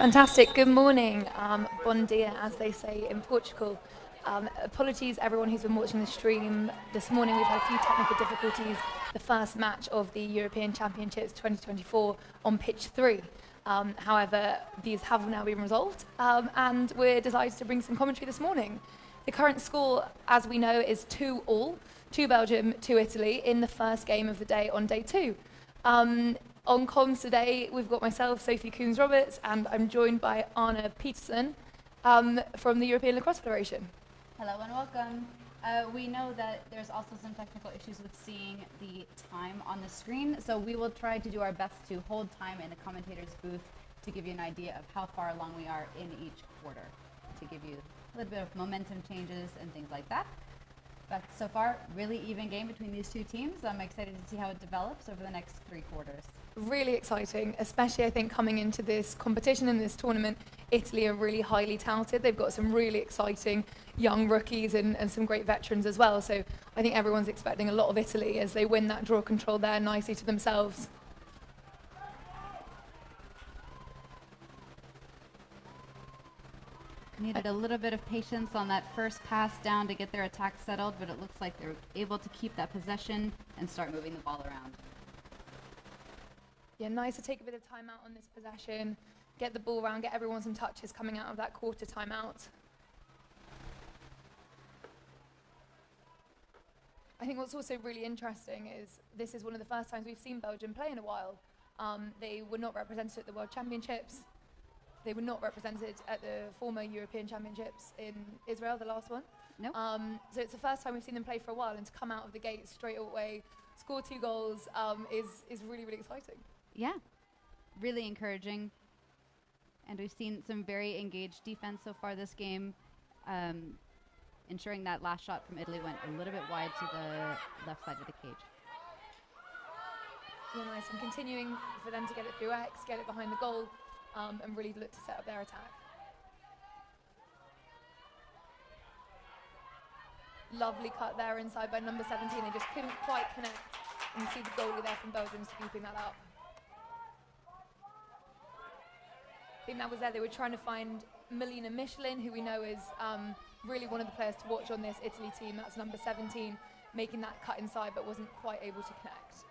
Fantastic. Good morning. Bon dia, as they say in Portugal. Apologies, everyone who's been watching the stream. This morning we've had a few technical difficulties. The first match of the European Championships 2024 on pitch 3. However, these have now been resolved, and we're decided to bring some commentary this morning. The current score, as we know, is 2-2, 2 Belgium, 2 Italy, in the first game of the day on day 2. On comms today, we've got myself, Sophie Coons-Roberts, and I'm joined by Anna Peterson from the European Lacrosse Federation. Hello and welcome. We know that there's also some technical issues with seeing the time on the screen, so we will try to do our best to hold time in the commentator's booth to give you an idea of how far along we are in each quarter, to give you a little bit of momentum changes and things like that. But so far, really even game between these two teams. I'm excited to see how it develops over the next 3 quarters. Really exciting, especially I think coming into this competition and this tournament. Italy are really highly touted. They've got some really exciting young rookies and some great veterans as well. So I think everyone's expecting a lot of Italy as they win that draw control there nicely to themselves. Needed a little bit of patience on that first pass down to get their attack settled, but it looks like they're able to keep that possession and start moving the ball around. Yeah, nice to take a bit of time out on this possession, get the ball around, get everyone some touches coming out of that quarter timeout. I think what's also really interesting is this is one of the first times we've seen Belgium play in a while. They were not represented at the World Championships. They were not represented at the former European Championships in Israel, the last one. Nope. So it's the first time we've seen them play for a while, and to come out of the gate straight away, score 2 goals is really, really exciting. Yeah, really encouraging. And we've seen some very engaged defense so far this game, ensuring that last shot from Italy went a little bit wide to the left side of the cage. Yeah, nice. And continuing for them to get it through X, get it behind the goal, and really look to set up their attack. Lovely cut there inside by number 17. They just couldn't quite connect. And you see the goalie there from Belgium scooping that up. I think that was there. They were trying to find Melina Michelin, who we know is really one of the players to watch on this Italy team. That's number 17, making that cut inside, but wasn't quite able to connect.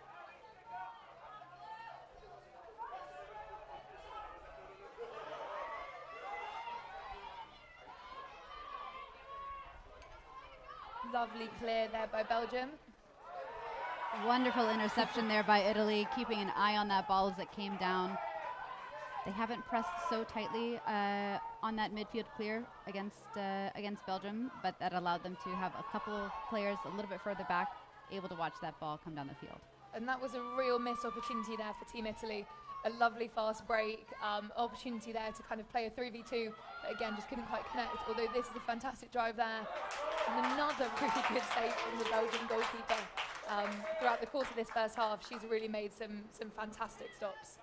Lovely clear there by Belgium. Wonderful interception there by Italy, keeping an eye on that ball as it came down. They haven't pressed so tightly on that midfield clear against Belgium, but that allowed them to have a couple of players a little bit further back, able to watch that ball come down the field. And that was a real missed opportunity there for Team Italy. A lovely fast break, opportunity there to kind of play a 3v2, but again, just couldn't quite connect, although this is a fantastic drive there. And another really good save from the Belgian goalkeeper. Throughout the course of this first half, she's really made some fantastic stops.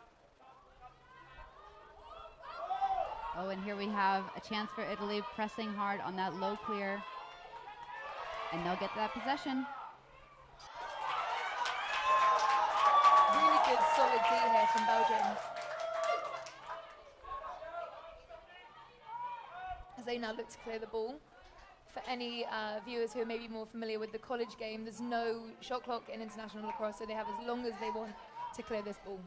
Oh, and here we have a chance for Italy, pressing hard on that low clear, and they'll get that possession. Really good solid D here from Belgium. As they now look to clear the ball. For any viewers who are maybe more familiar with the college game, there's no shot clock in international lacrosse, so they have as long as they want to clear this ball.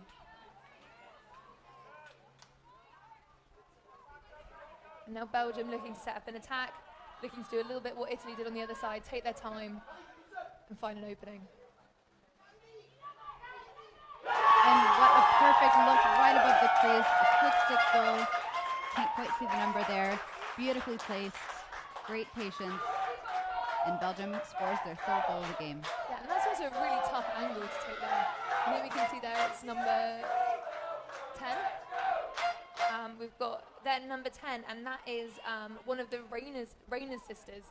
And now Belgium looking to set up an attack, looking to do a little bit what Italy did on the other side, take their time and find an opening. And what a perfect look right above the crease, a quick stick goal. Can't quite see the number there. Beautifully placed, great patience, and Belgium scores their 3rd goal of the game. Yeah, and that's also a really tough angle to take there. I think we can see there it's number 10. We've got then number 10, and that is one of the Rayner's sisters.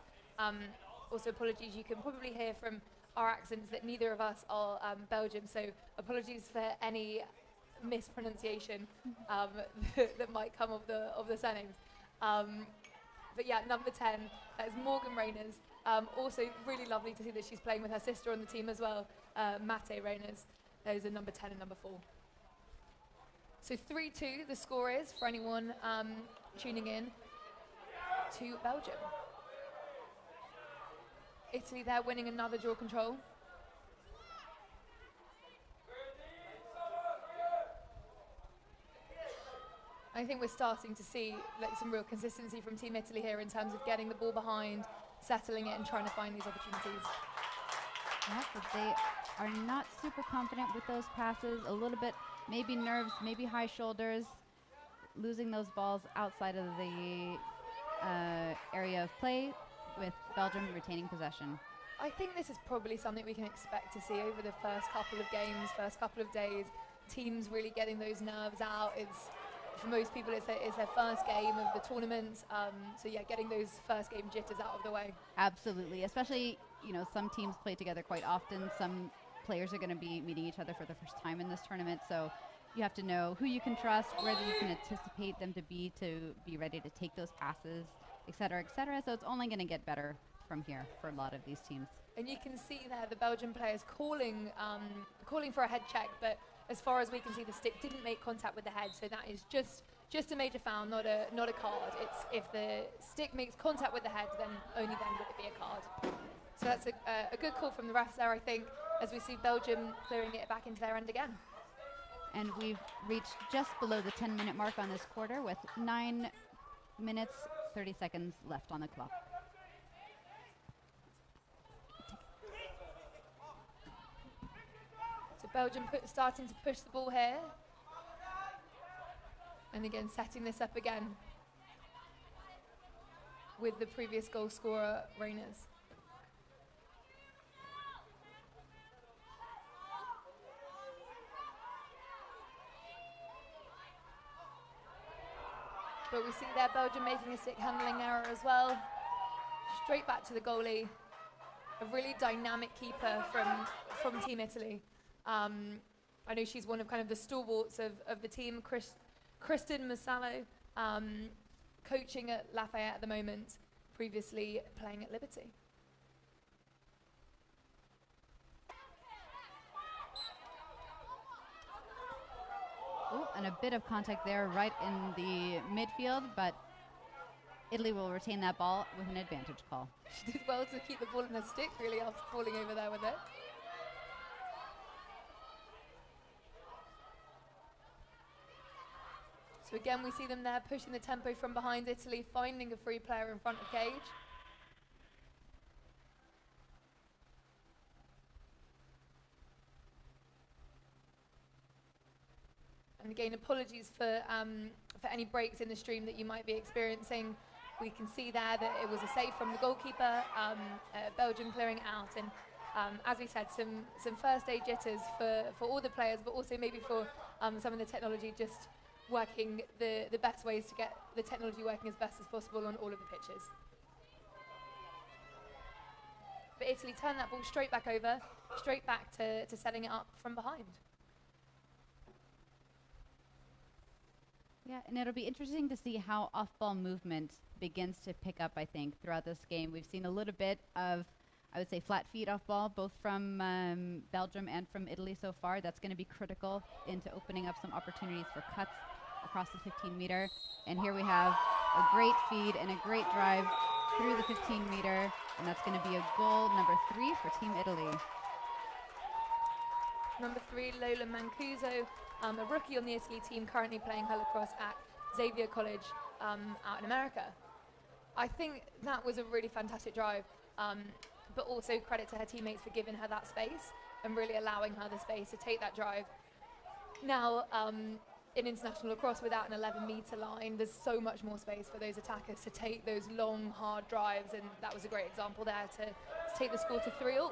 Also, apologies, you can probably hear from our accents that neither of us are Belgium, so apologies for any mispronunciation that might come of the surnames. But yeah, number 10, that is Morgan Rayner's. Also, really lovely to see that she's playing with her sister on the team as well, Mate Rayner's. Those are number 10 and number 4. So 3-2 the score is for anyone tuning in to Belgium. Italy there winning another draw control. I think we're starting to see like some real consistency from Team Italy here in terms of getting the ball behind, settling it and trying to find these opportunities. Yeah, but they are not super confident with those passes, a little bit, maybe nerves, maybe high shoulders, losing those balls outside of the area of play with Belgium retaining possession. I think this is probably something we can expect to see over the first couple of games, first couple of days. Teams really getting those nerves out. For most people, it's their first game of the tournament. So yeah, getting those first game jitters out of the way. Absolutely, especially, you know, some teams play together quite often. Some players are going to be meeting each other for the first time in this tournament. So you have to know who you can trust, where you can anticipate them to be ready to take those passes, et cetera, et cetera. So it's only going to get better from here for a lot of these teams. And you can see there the Belgian players calling for a head check, but as far as we can see, the stick didn't make contact with the head, so that is just a major foul, not a card. It's if the stick makes contact with the head, then only then would it be a card. So that's a good call from the refs there, I think, as we see Belgium clearing it back into their end again. And we've reached just below the 10-minute mark on this quarter with 9 minutes, 30 seconds left on the clock. So Belgium starting to push the ball here. And again, setting this up again with the previous goal scorer, Reyners. But we see there Belgium making a stick handling error as well. Straight back to the goalie. A really dynamic keeper from Team Italy. I know she's one of kind of the stalwarts of the team, Kristen Masallo, coaching at Lafayette at the moment, previously playing at Liberty. Ooh, and a bit of contact there right in the midfield, but Italy will retain that ball with an advantage call. She did well to keep the ball in her stick, really, after falling over there with it. So again, we see them there pushing the tempo from behind Italy, finding a free player in front of cage. And again, apologies for any breaks in the stream that you might be experiencing. We can see there that it was a save from the goalkeeper, Belgium clearing it out. And as we said, some first day jitters for all the players, but also maybe for some of the technology just working the best ways to get the technology working as best as possible on all of the pitches. But Italy turned that ball straight back over, straight back to setting it up from behind. Yeah, and it'll be interesting to see how off-ball movement begins to pick up, I think, throughout this game. We've seen a little bit of, I would say, flat feet off-ball, both from Belgium and from Italy so far. That's going to be critical into opening up some opportunities for cuts across the 15-meter. And here we have a great feed and a great drive through the 15-meter, and that's going to be a goal number 3 for Team Italy. Number 3, Lola Mancuso, a rookie on the Italy team, currently playing her lacrosse at Xavier College out in America. I think that was a really fantastic drive, but also credit to her teammates for giving her that space and really allowing her the space to take that drive. Now, in international lacrosse, without an 11-meter line, there's so much more space for those attackers to take those long, hard drives, and that was a great example there to take the score to 3-3.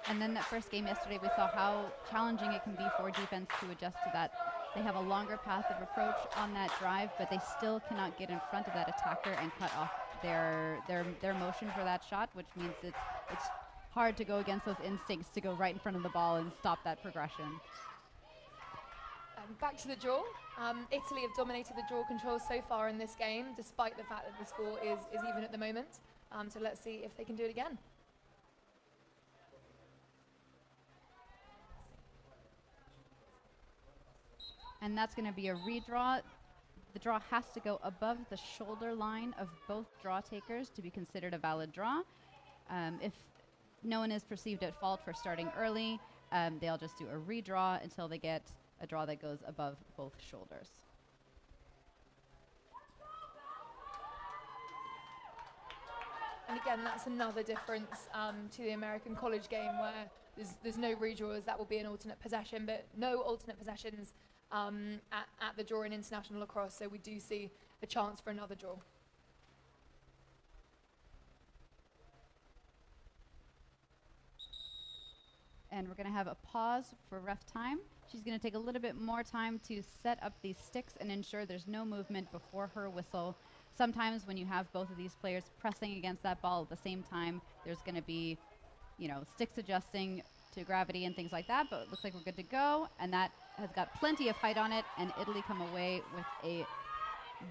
And then that first game yesterday, we saw how challenging it can be for defense to adjust to that. They have a longer path of approach on that drive, but they still cannot get in front of that attacker and cut off their motion for that shot, which means it's hard to go against those instincts to go right in front of the ball and stop that progression. Back to the draw. Italy have dominated the draw control so far in this game, despite the fact that the score is even at the moment. So let's see if they can do it again. And that's going to be a redraw. The draw has to go above the shoulder line of both draw takers to be considered a valid draw. If no one is perceived at fault for starting early, they'll just do a redraw until they get a draw that goes above both shoulders. And again, that's another difference to the American college game, where there's no redraws. That will be an alternate possession, but no alternate possessions at the draw in international lacrosse. So we do see a chance for another draw. And we're going to have a pause for ref time. She's going to take a little bit more time to set up these sticks and ensure there's no movement before her whistle. Sometimes when you have both of these players pressing against that ball at the same time, there's going to be, sticks adjusting to gravity and things like that, but it looks like we're good to go, and that has got plenty of height on it, and Italy come away with a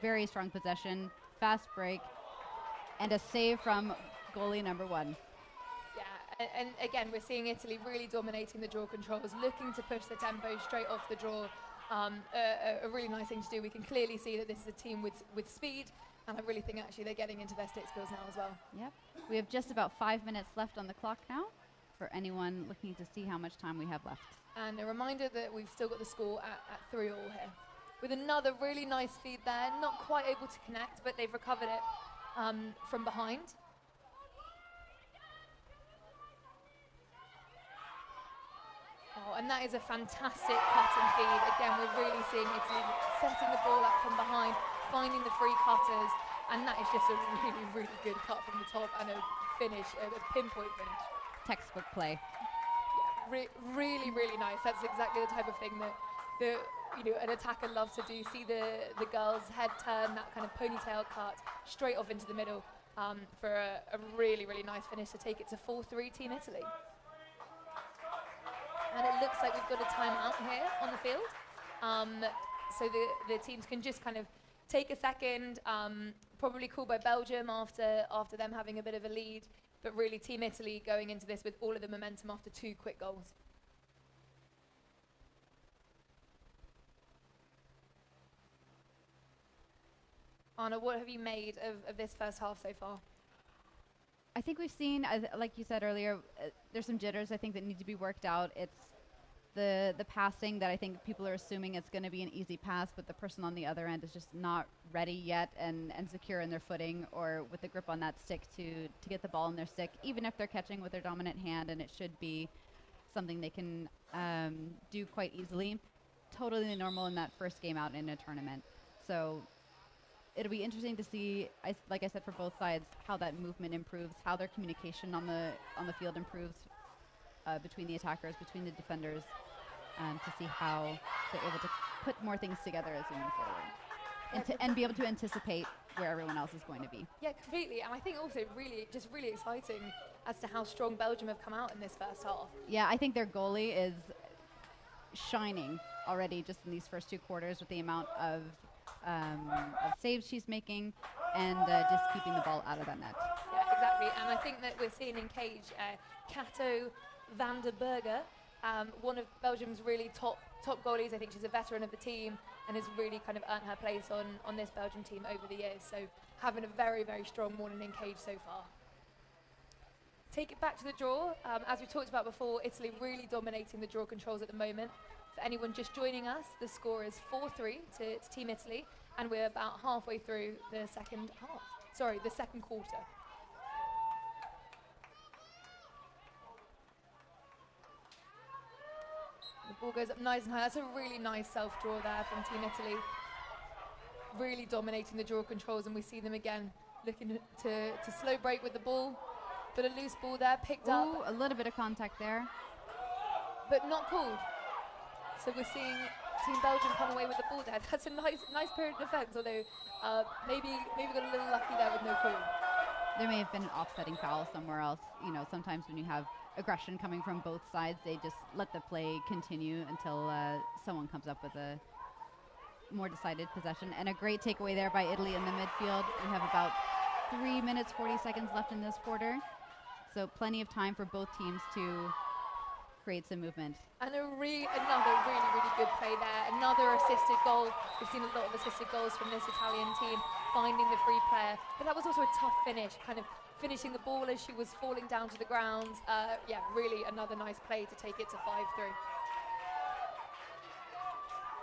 very strong possession, fast break, and a save from goalie number 1. Yeah, and again, we're seeing Italy really dominating the draw controls, looking to push the tempo straight off the draw. A really nice thing to do. We can clearly see that this is a team with speed, and I really think actually they're getting into their stick skills now as well. Yep. We have just about 5 minutes left on the clock now for anyone looking to see how much time we have left. And a reminder that we've still got the score at 3-3 here. With another really nice feed there, not quite able to connect, but they've recovered it from behind. Oh, and that is a fantastic cut and feed. Again, we're really seeing Italy setting the ball up from behind, finding the free cutters, and that is just a really, really good cut from the top and a finish, a pinpoint finish. Textbook play. Yeah, really, really nice. That's exactly the type of thing that an attacker loves to do. See the girl's head turn, that kind of ponytail cut straight off into the middle for a really, really nice finish to take it to 4-3 Team Italy. And it looks like we've got a timeout here on the field. So the teams can just kind of take a second, probably called by Belgium after them having a bit of a lead, but really Team Italy going into this with all of the momentum after 2 quick goals. Anna, what have you made of this first half so far? I think we've seen, like you said earlier, there's some jitters I think that need to be worked out. It's the passing that I think people are assuming it's going to be an easy pass, but the person on the other end is just not ready yet and secure in their footing or with the grip on that stick to get the ball in their stick, even if they're catching with their dominant hand, and it should be something they can do quite easily. Totally normal in that first game out in a tournament. So it'll be interesting to see, like I said, for both sides, how that movement improves, how their communication on the field improves between the attackers, between the defenders, to see how they're able to put more things together as we move forward, and be able to anticipate where everyone else is going to be. Yeah, completely. And I think also really exciting as to how strong Belgium have come out in this first half. Yeah, I think their goalie is shining already just in these first 2 quarters with the amount of saves she's making and just keeping the ball out of that net. Yeah, exactly. And I think that we're seeing in cage Kato van der Berger, one of Belgium's really top goalies. I think she's a veteran of the team and has really kind of earned her place on this Belgium team over the years. So having a very, very strong morning in cage so far. Take it back to the draw. As we talked about before, Italy really dominating the draw controls at the moment. For anyone just joining us, the score is 4-3 to Team Italy, and we're about halfway through the second quarter. The ball goes up nice and high. That's a really nice self-draw there from Team Italy. Really dominating the draw controls, and we see them again looking to slow break with the ball. But a loose ball there, picked up. A little bit of contact there. But not called. So we're seeing Team Belgium come away with the ball there. That's a nice period of defence, although maybe we got a little lucky there with no call. There may have been an offsetting foul somewhere else. Sometimes when you have aggression coming from both sides, they just let the play continue until someone comes up with a more decided possession. And a great takeaway there by Italy in the midfield. We have about 3 minutes, 40 seconds left in this quarter. So plenty of time for both teams to create some movement. And another really good play there. Another assisted goal. We've seen a lot of assisted goals from this Italian team, finding the free player. But that was also a tough finish, kind of finishing the ball as she was falling down to the ground. Yeah, really another nice play to take it to 5-3.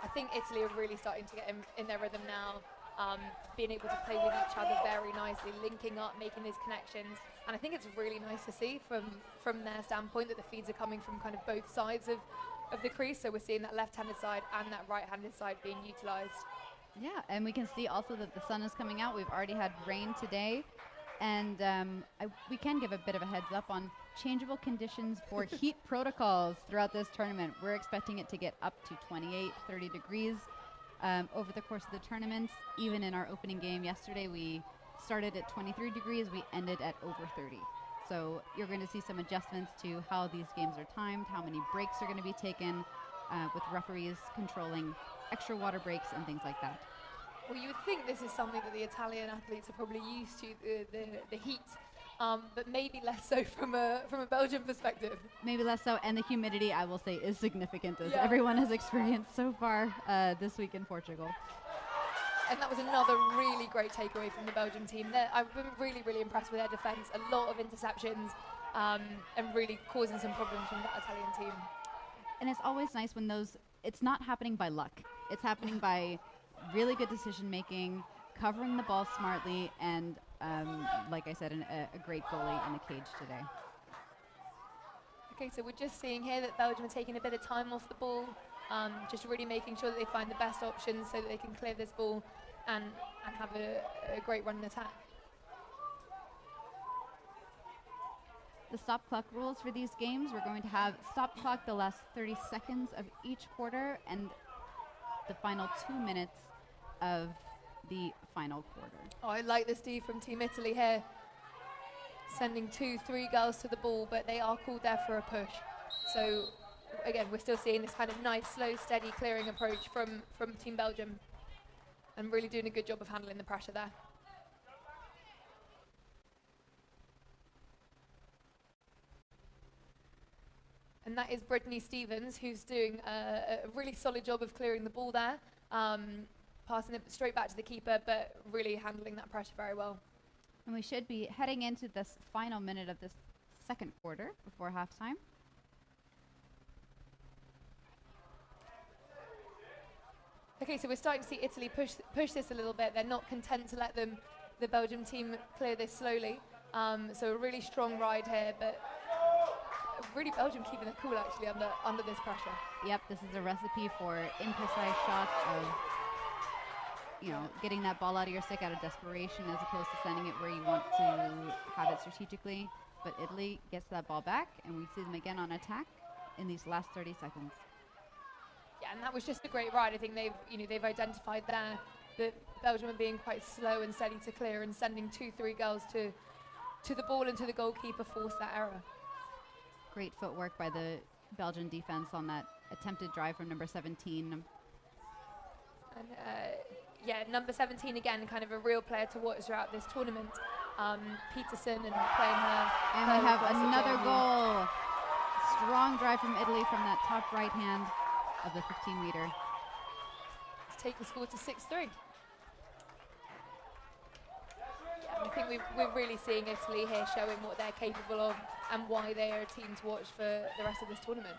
I think Italy are really starting to get in their rhythm now, being able to play with each other very nicely, linking up, making these connections. And I think it's really nice to see from their standpoint that the feeds are coming from kind of both sides of the crease. So we're seeing that left-handed side and that right-handed side being utilised. Yeah, and we can see also that the sun is coming out. We've already had rain today. And we can give a bit of a heads up on changeable conditions for heat protocols throughout this tournament. We're expecting it to get up to 28, 30 degrees over the course of the tournament. Even in our opening game yesterday, we started at 23 degrees. We ended at over 30. So you're going to see some adjustments to how these games are timed, how many breaks are going to be taken, with referees controlling extra water breaks and things like that. Well, you would think this is something that the Italian athletes are probably used to, the heat, but maybe less so from a Belgian perspective. Maybe less so, and the humidity, I will say, is significant, as everyone has experienced so far this week in Portugal. And that was another really great takeaway from the Belgian team. I've been really, really impressed with their defence. A lot of interceptions and really causing some problems from that Italian team. And it's always nice when it's not happening by luck. It's happening by really good decision making, covering the ball smartly, and like I said, a great goalie in the cage today. Okay, so we're just seeing here that Belgium are taking a bit of time off the ball, just really making sure that they find the best options so that they can clear this ball and have a great run in attack. The stop clock rules for these games, we're going to have stop clock the last 30 seconds of each quarter and the final 2 minutes of the final quarter. Oh, I like this D from Team Italy here. Sending 2-3 girls to the ball, but they are called there for a push. So again, we're still seeing this kind of nice, slow, steady clearing approach from Team Belgium, and really doing a good job of handling the pressure there. And that is Brittany Stevens, who's doing a really solid job of clearing the ball there, passing it straight back to the keeper, but really handling that pressure very well. And we should be heading into this final minute of this second quarter before halftime. Okay, so we're starting to see Italy push this a little bit. They're not content to let the Belgium team clear this slowly. So a really strong ride here, but really Belgium keeping it cool actually under this pressure. Yep, this is a recipe for imprecise shots of, getting that ball out of your stick out of desperation as opposed to sending it where you want to have it strategically. But Italy gets that ball back, and we see them again on attack in these last 30 seconds. Yeah, and that was just a great ride. I think they've identified there that Belgium are being quite slow and steady to clear, and sending 2-3 girls to the ball and to the goalkeeper forced that error. Great footwork by the Belgian defense on that attempted drive from number 17. And number 17 again, kind of a real player to watch throughout this tournament. Peterson and playing her. And we have another goal. Strong drive from Italy from that top right hand of the 15-meter. To take the score to 6-3. Yeah, I think we're really seeing Italy here showing what they're capable of and why they are a team to watch for the rest of this tournament.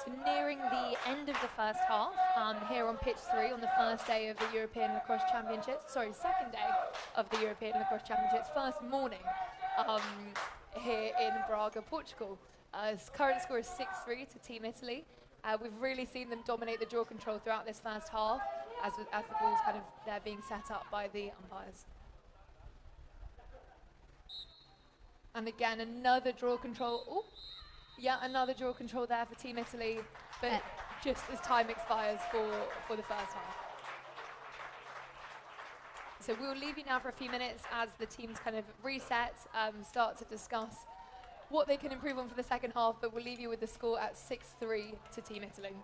So nearing the end of the first half, here on pitch 3 on the first day of the European Lacrosse Championships, second day of the European Lacrosse Championships, first morning here in Braga, Portugal. Current score is 6-3 to Team Italy. We've really seen them dominate the draw control throughout this first half as the ball's kind of they're being set up by the umpires. And again, another draw control. Ooh. Yeah, another draw control there for Team Italy, but just as time expires for the first half. So we'll leave you now for a few minutes as the teams kind of reset, start to discuss what they can improve on for the second half, but we'll leave you with the score at 6-3 to Team Italy.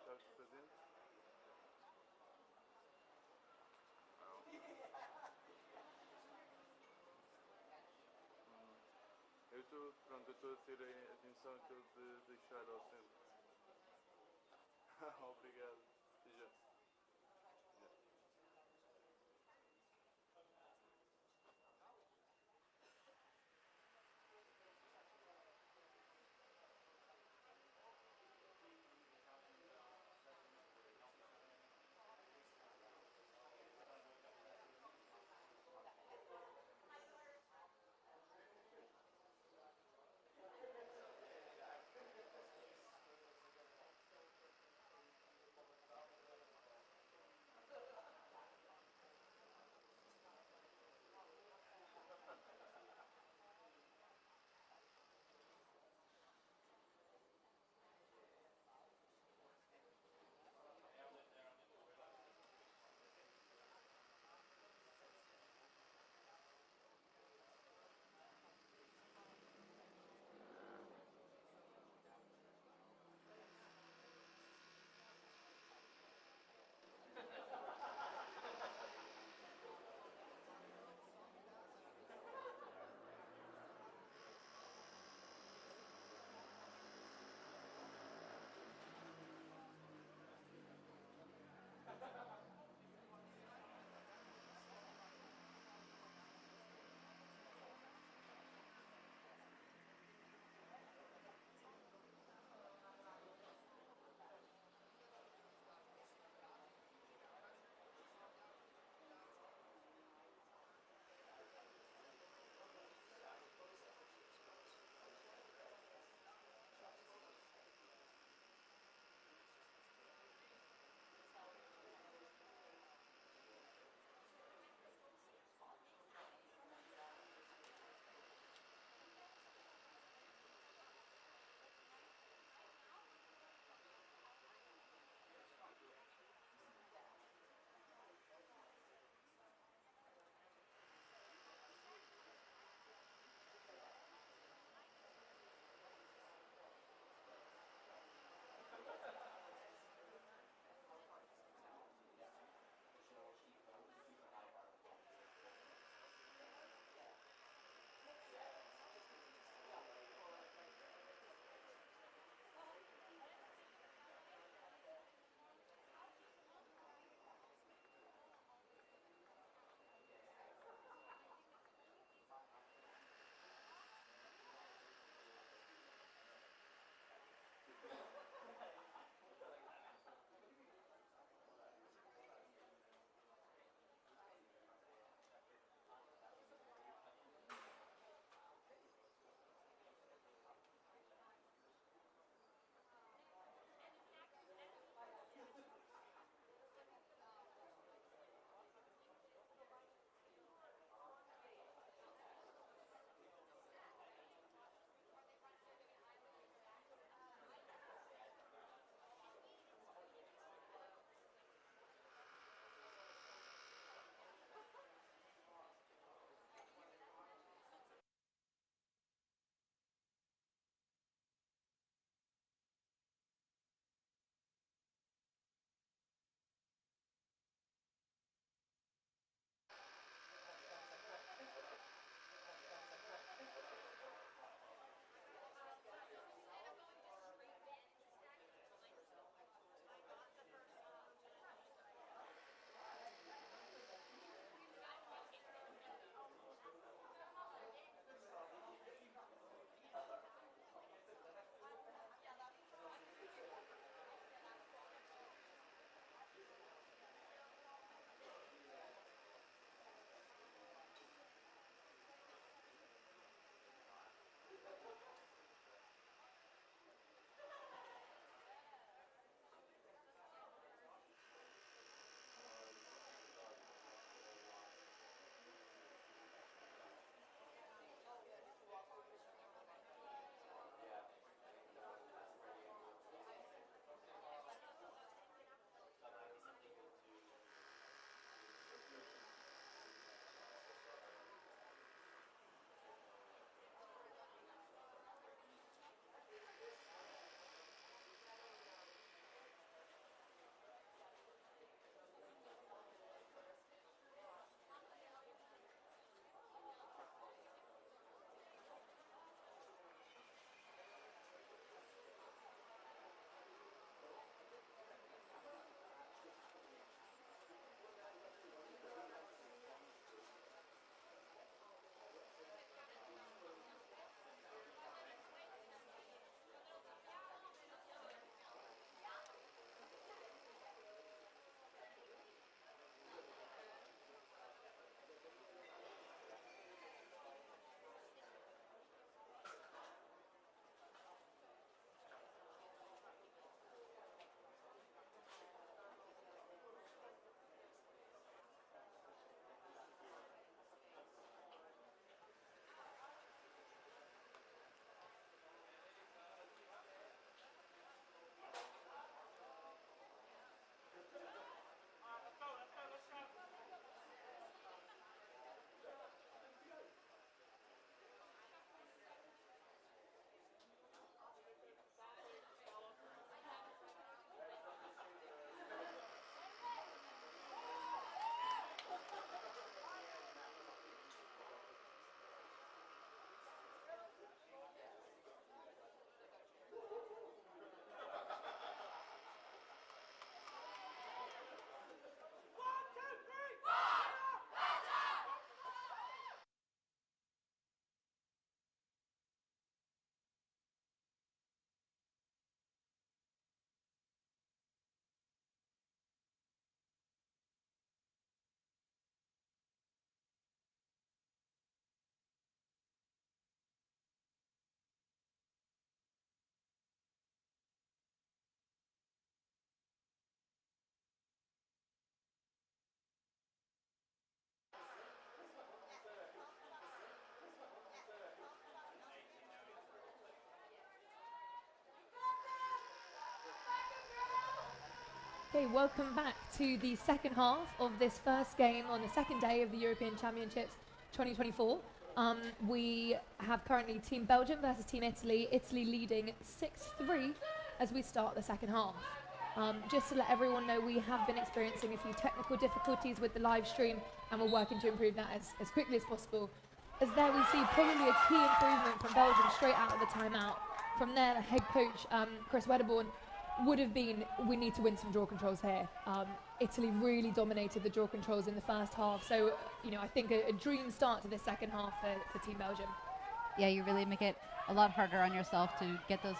carros para dentro. Não. Eu estou a ter a atenção então de deixar ao centro. Obrigado. Até já. Okay, welcome back to the second half of this first game on the second day of the European Championships 2024. We have currently Team Belgium versus Team Italy. Italy leading 6-3 as we start the second half. Just to let everyone know, we have been experiencing a few technical difficulties with the live stream, and we're working to improve that as quickly as possible. As there we see probably a key improvement from Belgium straight out of the timeout. From there, the head coach, Chris Wedderborn, would have been, we need to win some draw controls here. Italy really dominated the draw controls in the first half, so I think a dream start to the second half for Team Belgium. Yeah, you really make it a lot harder on yourself to get those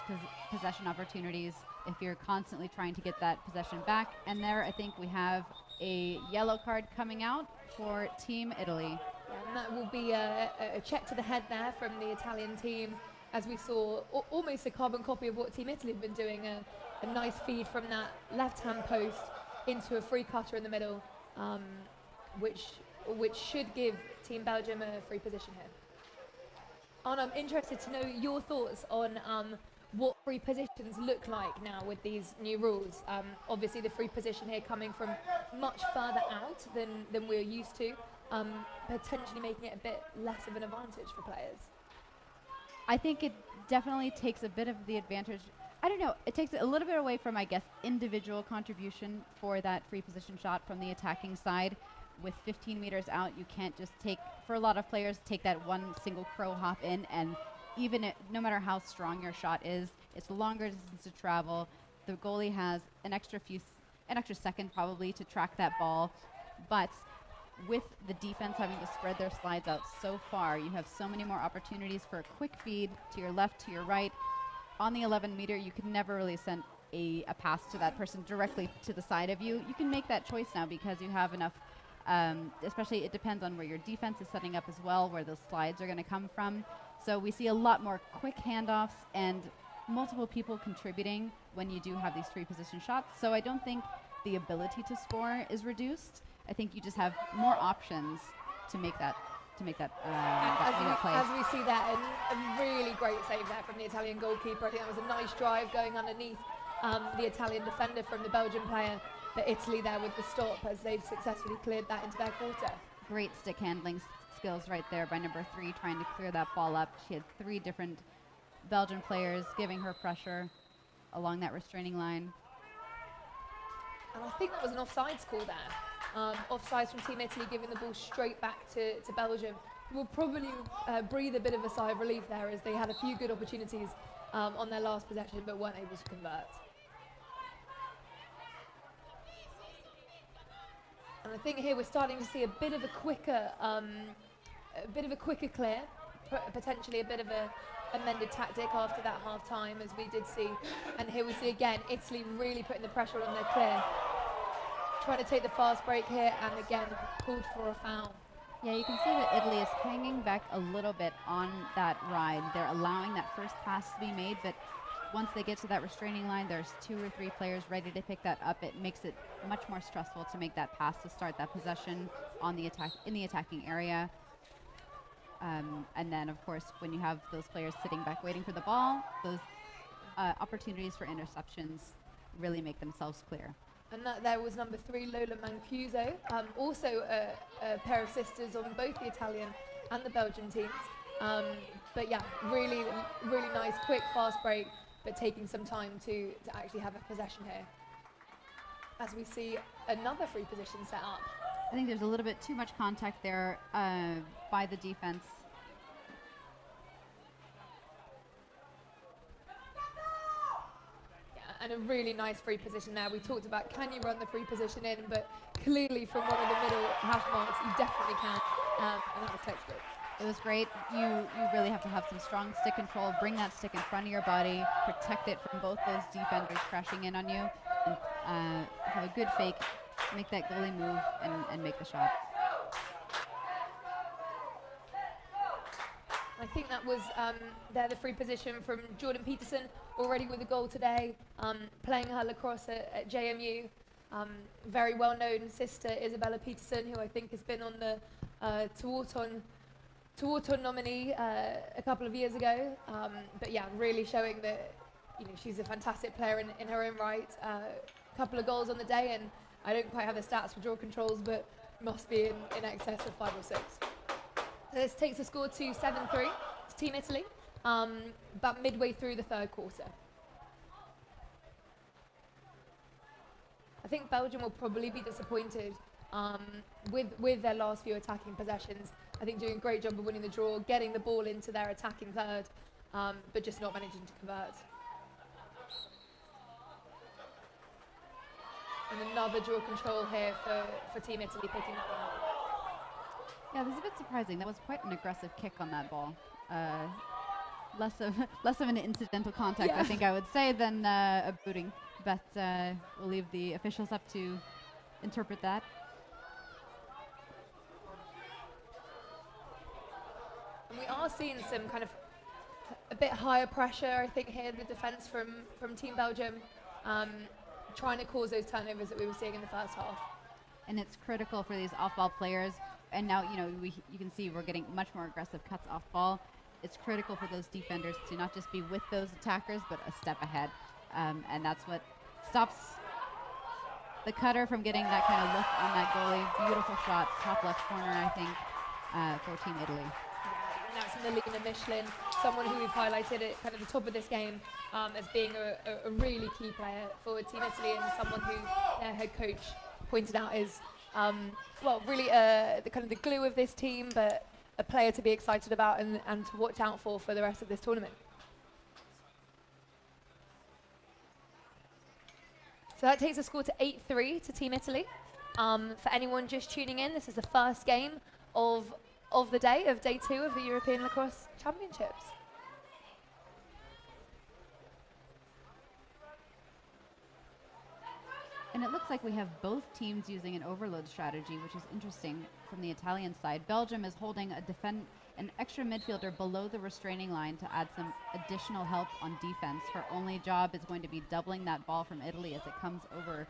possession opportunities if you're constantly trying to get that possession back. And there, I think we have a yellow card coming out for Team Italy. Yeah, and that will be a check to the head there from the Italian team, as we saw almost a carbon copy of what Team Italy have been doing, a nice feed from that left-hand post into a free cutter in the middle, which should give Team Belgium a free position here. And I'm interested to know your thoughts on what free positions look like now with these new rules. Obviously the free position here coming from much further out than we're used to, potentially making it a bit less of an advantage for players. I think it definitely takes a bit of the advantage. I don't know, it takes a little bit away from, I guess, individual contribution for that free position shot from the attacking side. With 15 meters out, you can't just for a lot of players, take that one single crow hop in, and even no matter how strong your shot is, it's a longer distance to travel. The goalie has an extra second probably to track that ball, but with the defense having to spread their slides out so far, you have so many more opportunities for a quick feed to your left, to your right. On the 11-meter, you could never really send a pass to that person directly to the side of you. You can make that choice now because you have enough, especially it depends on where your defense is setting up as well, where those slides are going to come from. So we see a lot more quick handoffs and multiple people contributing when you do have these free position shots. So I don't think the ability to score is reduced. I think you just have more options to make that play. As we see that, a really great save there from the Italian goalkeeper. I think that was a nice drive going underneath the Italian defender from the Belgian player. But Italy there with the stop as they've successfully cleared that into their quarter. Great stick handling skills right there by number 3, trying to clear that ball up. She had 3 different Belgian players giving her pressure along that restraining line. And I think that was an offsides call there. Offsides from Team Italy, giving the ball straight back to Belgium. Will probably breathe a bit of a sigh of relief there, as they had a few good opportunities on their last possession but weren't able to convert. And I think here we're starting to see a bit of a quicker clear, potentially a bit of a amended tactic after that half time, as we did see. And here we see again Italy really putting the pressure on their clear, trying to take the fast break here, and again called for a foul. Yeah, you can see that Italy is hanging back a little bit on that ride. They're allowing that first pass to be made, but once they get to that restraining line, there's 2 or 3 players ready to pick that up. It makes it much more stressful to make that pass to start that possession on the in the attacking area. And then, of course, when you have those players sitting back waiting for the ball, those opportunities for interceptions really make themselves clear. And that there was number 3, Lola Mancuso, also a pair of sisters on both the Italian and the Belgian teams. But yeah, really nice, quick, fast break, but taking some time to actually have a possession here. As we see another free position set up. I think there's a little bit too much contact there by the defense. And a really nice free position there. We talked about, can you run the free position in, but clearly from one of the middle hash marks, you definitely can, and that was textbook. It was great. You really have to have some strong stick control, bring that stick in front of your body, protect it from both those defenders crashing in on you, and have a good fake, make that goalie move, and make the shot. I think that was there the free position from Jordan Peterson, already with a goal today, playing her lacrosse at JMU. Very well-known sister Isabella Peterson, who I think has been on the Tuorton nominee a couple of years ago. But yeah, really showing that she's a fantastic player in her own right. A couple of goals on the day, and I don't quite have the stats for draw controls, but must be in excess of 5 or 6. So this takes the score to 7-3 to Team Italy, about midway through the third quarter. I think Belgium will probably be disappointed with their last few attacking possessions. I think doing a great job of winning the draw, getting the ball into their attacking third, but just not managing to convert. And another draw control here for Team Italy picking that one up. Yeah, this is a bit surprising. That was quite an aggressive kick on that ball. Less of an incidental contact, I think I would say, than a booting. But we'll leave the officials up to interpret that. And we are seeing some kind of a bit higher pressure, I think, here in the defence from Team Belgium, trying to cause those turnovers that we were seeing in the first half. And it's critical for these off-ball players. And now, you can see we're getting much more aggressive cuts off ball. It's critical for those defenders to not just be with those attackers, but a step ahead. And that's what stops the cutter from getting that kind of look on that goalie. Beautiful shot, top left corner, I think, for Team Italy. And that's Melina Michelin, someone who we've highlighted at kind of the top of this game as being a really key player for Team Italy, and someone who their head coach pointed out is, really the kind of the glue of this team, but a player to be excited about and to watch out for the rest of this tournament. So that takes the score to 8-3 to Team Italy. For anyone just tuning in, this is the first game of the day, of day 2 of the European Lacrosse Championships. And it looks like we have both teams using an overload strategy, which is interesting from the Italian side. Belgium is holding an extra midfielder below the restraining line to add some additional help on defense. Her only job is going to be doubling that ball from Italy as it comes over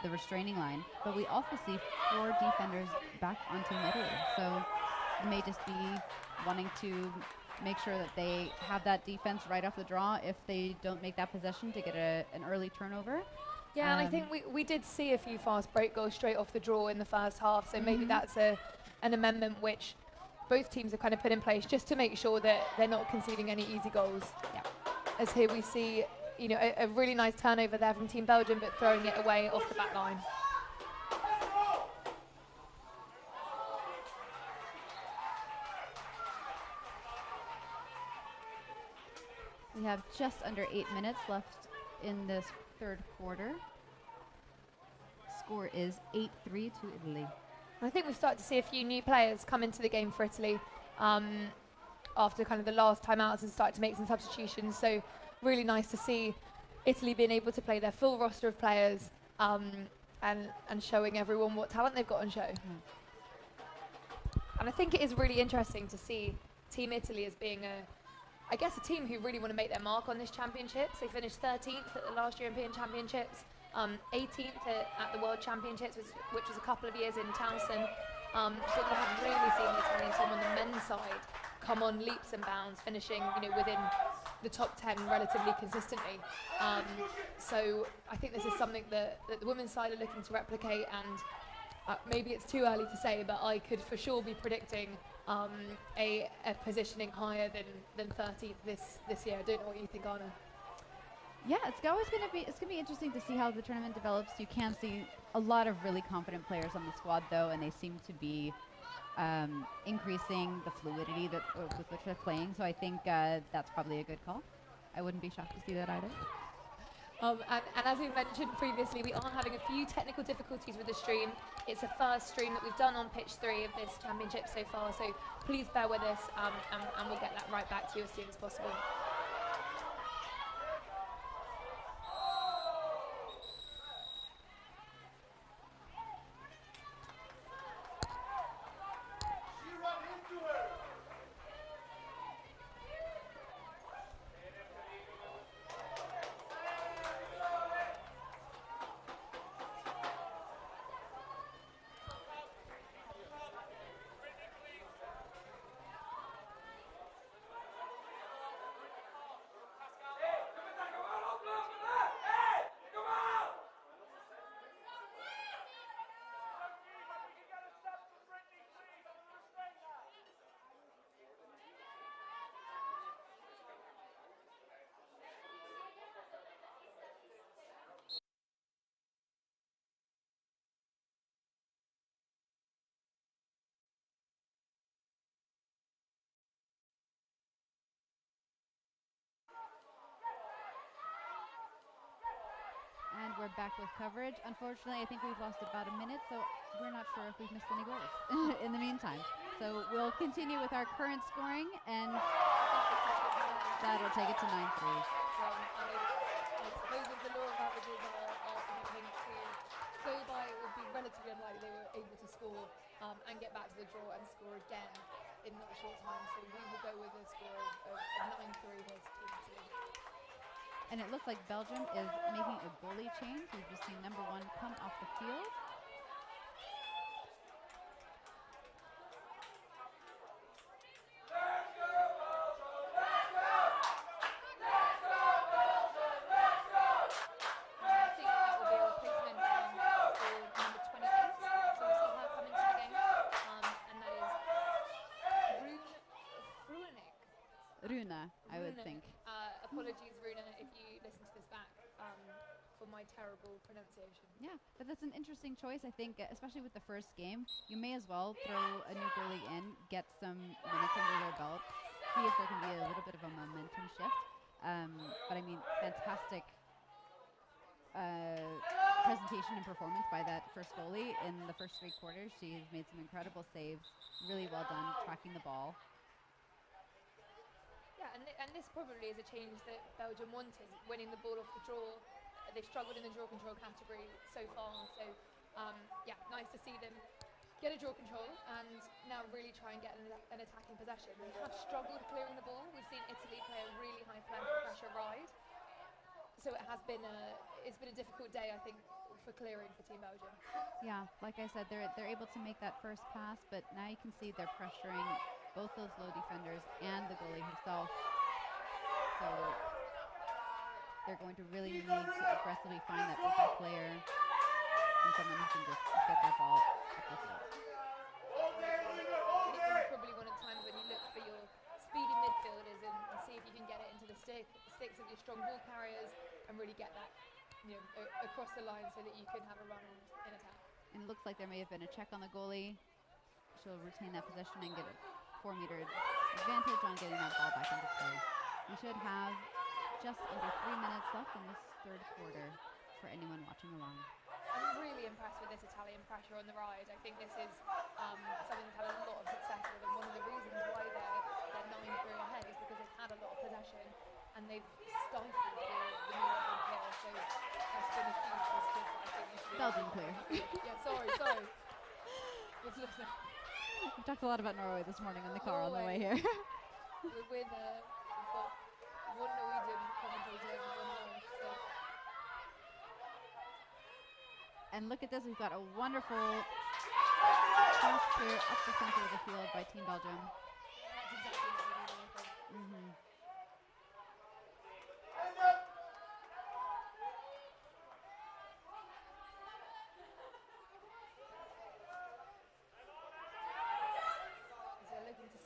the restraining line. But we also see 4 defenders back on Team Italy. So it may just be wanting to make sure that they have that defense right off the draw if they don't make that possession to get an early turnover. Yeah, and I think we did see a few fast break goals straight off the draw in the first half, so maybe that's an amendment which both teams have kind of put in place just to make sure that they're not conceding any easy goals. Yeah. As here we see, a really nice turnover there from Team Belgium, but throwing it away off the back line. We have just under 8 minutes left in this third quarter. Score is 8-3 to Italy. I think we've started to see a few new players come into the game for Italy after kind of the last timeouts and start to make some substitutions. So really nice to see Italy being able to play their full roster of players and showing everyone what talent they've got on show. And I think it is really interesting to see Team Italy as being a team who really want to make their mark on this championships. They finished 13th at the last European Championships, 18th at the World Championships, which was a couple of years in Towson. So we have really seen the Italian team on the men's side come on leaps and bounds, finishing within the top 10 relatively consistently. So I think this is something that the women's side are looking to replicate, and maybe it's too early to say, but I could for sure be predicting a positioning higher than 13th this year. I don't know what you think, Anna. Yeah, it's gonna be interesting to see how the tournament develops. You can see a lot of really confident players on the squad, though, and they seem to be increasing the fluidity with which they're playing. So I think that's probably a good call. I wouldn't be shocked to see that either. And as we mentioned previously, we are having a few technical difficulties with the stream. It's the first stream that we've done on pitch 3 of this championship so far, so please bear with us, and we'll get that right back to you as soon as possible. And we're back with coverage. Unfortunately, I think we've lost about a minute, so we're not sure if we've missed any goals in the meantime. So we'll continue with our current scoring, and that'll take it to 9-3. I suppose if the law of averages are something to go by, it would be relatively unlikely they were able to score and get back to the draw and score again in not a short time. So we will go with a score of 9-3 here to Team Italy. And it looks like Belgium is making a goalie change. We've just seen number 1 come off the field. I would think. Apologies, Runa, if you listen to this back for my terrible pronunciation. Yeah, but that's an interesting choice. I think, especially with the first game, you may as well throw a new goalie in, get some minutes under their belt, see if there can be a little bit of a momentum shift. But I mean, fantastic presentation and performance by that first goalie in the first 3 quarters. She's made some incredible saves, really well done, tracking the ball. Yeah, and this probably is a change that Belgium wanted, winning the ball off the draw. They've struggled in the draw control category so far, so yeah, nice to see them get a draw control and now really try and get an attacking possession. They have struggled clearing the ball. We've seen Italy play a really high pressure ride, so it's been a difficult day, I think, for clearing for Team Belgium. Yeah, like I said, they're able to make that first pass, but now you can see they're pressuring both those low defenders and the goalie himself. So they're going to really need to aggressively find that open player and someone who can just get that ball up the field. I think this is probably one of the times when you look for your speedy midfielders and see if you can get it into the sticks of your strong ball carriers and really get that, across the line so that you can have a run in attack. And it looks like there may have been a check on the goalie. She'll retain that possession and get a 4-meter advantage on getting that ball back into play. We should have just under 3 minutes left in this third quarter for anyone watching along. I'm really impressed with this Italian pressure on the ride. I think this is something they've had a lot of success with, and one of the reasons why they're 9-3 ahead is because they've had a lot of possession and they've stifled the new Belgian player. So that's been a huge positive. I think this Belgian clear. Yeah, sorry. We talked a lot about Norway this morning in the car on the way here. We've got one Norwegian commentator and one Norwegian. So. And look at this, we've got a wonderful pass clear up the center of the field by Team Belgium. That's exactly what we need, I think. Mm-hmm.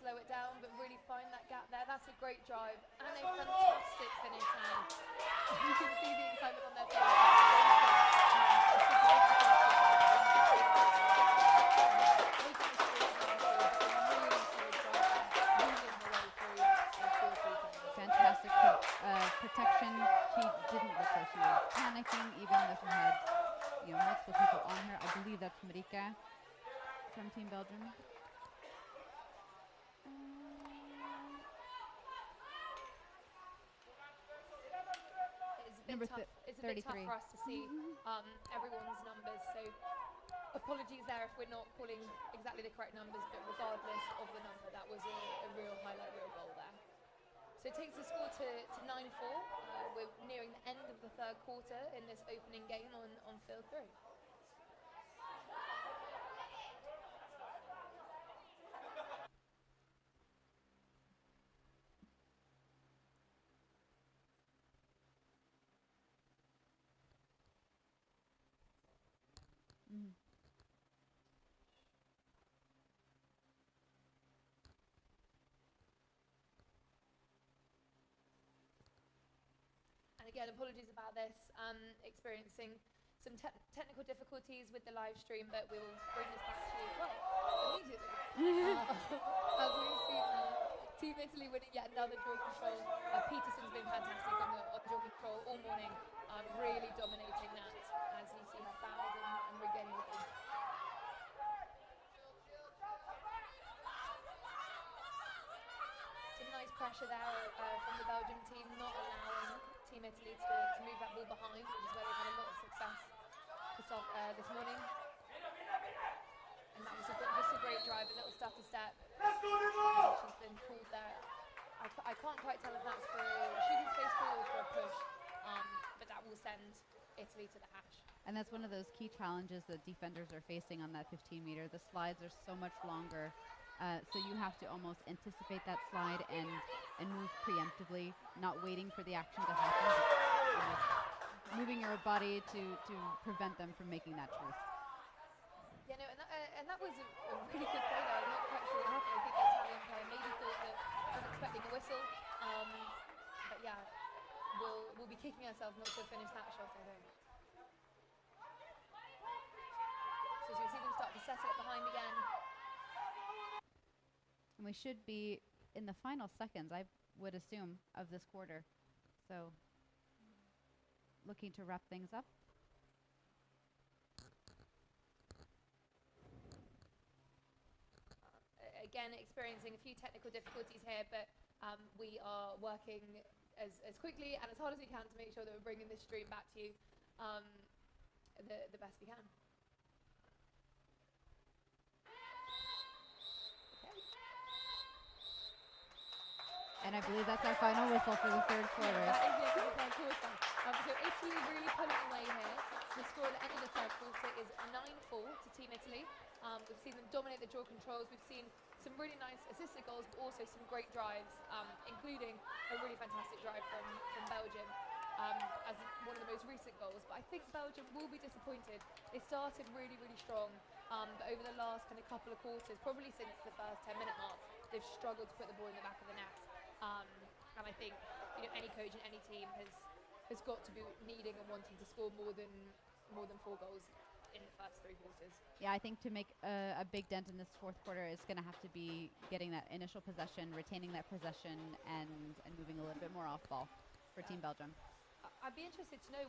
Slow it down, but really find that gap there. That's a great drive and a fantastic finish now. You can see the excitement on their face. Fantastic protection. She didn't look like she was panicking, even though she had multiple people on her. I believe that's Marika from Team Belgium. It's a bit tough for us to see everyone's numbers, so apologies there if we're not calling exactly the correct numbers, but regardless of the number, that was a real highlight, real goal there. So it takes the score to 9-4. We're nearing the end of the third quarter in this opening game on field 3. And again, apologies about this, experiencing some technical difficulties with the live stream, but we will bring this back to you, immediately. As we've seen Team Italy winning yet another draw control. Peterson's been fantastic on the draw control all morning, really dominating that. pressure there from the Belgian team, not allowing Team Italy to move that ball behind, which is where they've had a lot of success this morning. And that was just a great drive, a little stutter step. She's been called there. I can't quite tell if that's for a shooting space ball or for a push, but that will send Italy to the hash. And that's one of those key challenges that defenders are facing on that 15-meter. The slides are so much longer, so you have to almost anticipate that slide and move preemptively, not waiting for the action to happen, but almost moving your body to prevent them from making that choice. Yeah, no, and that was a really good play there. I'm not quite sure what happened. I think the Italian player maybe thought that I was expecting a whistle, but yeah, we'll be kicking ourselves not to have finished that shot, I think. So as we see them start to settle it behind again. And we should be in the final seconds, I would assume, of this quarter. So looking to wrap things up. Again, experiencing a few technical difficulties here, but we are working as quickly and as hard as we can to make sure that we're bringing this stream back to you the best we can. Okay. And I believe that's our final whistle for the third quarter. Yeah, that is it for the third quarter. So Italy really pulling away here. The score at the end of the third quarter is 9-4 to Team Italy. We've seen them dominate the draw controls. We've seen some really nice assisted goals, but also some great drives, including a really fantastic drive from Belgium as one of the most recent goals. But I think Belgium will be disappointed. They started really, really strong, but over the last kind of couple of quarters, probably since the first 10-minute mark, they've struggled to put the ball in the back of the net. And I think any coach and any team has got to be needing and wanting to score more than 4 goals in the first 3 quarters. Yeah, I think to make a big dent in this fourth quarter is going to have to be getting that initial possession, retaining that possession, and moving a little bit more off ball for Team Belgium. I'd be interested to know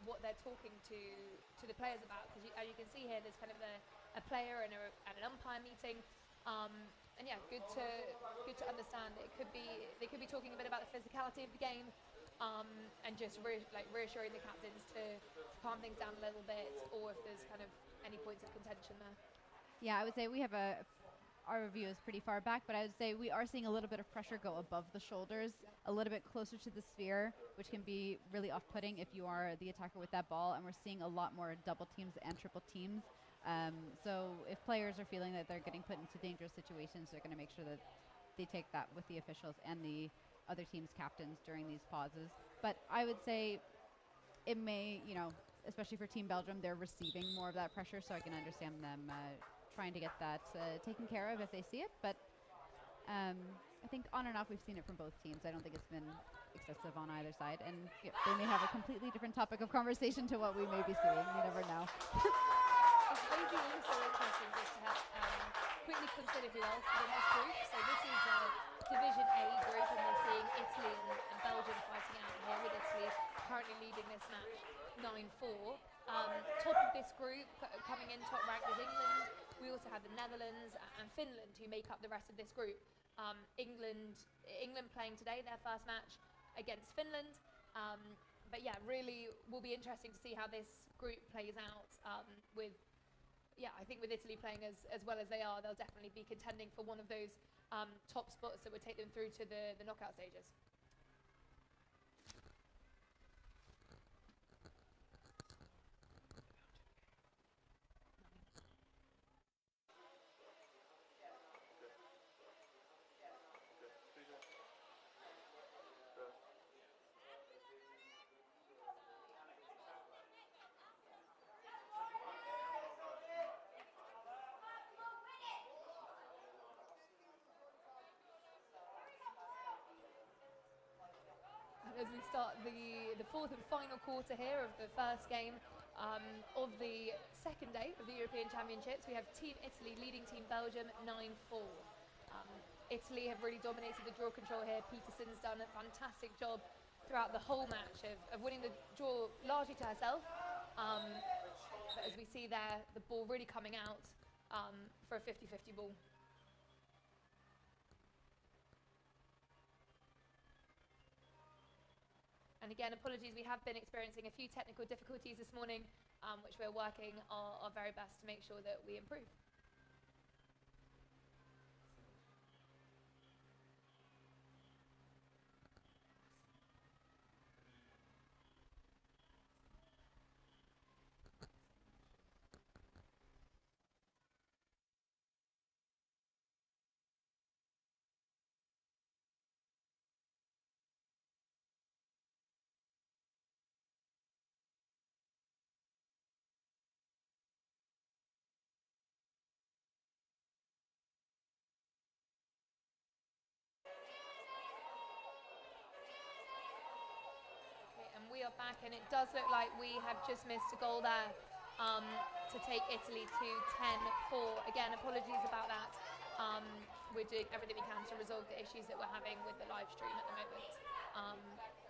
what they're talking to the players about, because as you can see here, there's kind of a player and an umpire meeting. And yeah, good to understand. They could be talking a bit about the physicality of the game, and just reassuring the captains to calm things down a little bit, or if there's kind of any points of contention there. Yeah, I would say we have our review is pretty far back, but I would say we are seeing a little bit of pressure go above the shoulders, a little bit closer to the sphere, which can be really off-putting if you are the attacker with that ball, and we're seeing a lot more double teams and triple teams. So if players are feeling that they're getting put into dangerous situations, they're going to make sure that they take that with the officials and the other team's captains during these pauses. But I would say it may, especially for Team Belgium, they're receiving more of that pressure, so I can understand them trying to get that taken care of if they see it. But I think on and off we've seen it from both teams. I don't think it's been excessive on either side. And they may have a completely different topic of conversation to what we may be seeing. You never know. It's maybe also interesting just to have quickly consider who else is in this group. So this is Division A group, and we're seeing Italy and Belgium fighting out here, with Italy currently leading this match 9-4. Top of this group, coming in top ranked, is England. We also have the Netherlands and Finland, who make up the rest of this group. England playing today their first match against Finland. But yeah, really will be interesting to see how this group plays out. I think with Italy playing as well as they are, they'll definitely be contending for one of those top spots that would take them through to the knockout stages. As we start the fourth and final quarter here of the first game of the second day of the European Championships, we have Team Italy leading Team Belgium 9-4. Italy have really dominated the draw control here. Peterson's done a fantastic job throughout the whole match of winning the draw largely to herself. But as we see there, the ball really coming out for a 50-50 ball. And again, apologies, we have been experiencing a few technical difficulties this morning, which we're working our very best to make sure that we improve. And we are back, and it does look like we have just missed a goal there to take Italy to 10-4. Again, apologies about that. We're doing everything we can to resolve the issues that we're having with the live stream at the moment.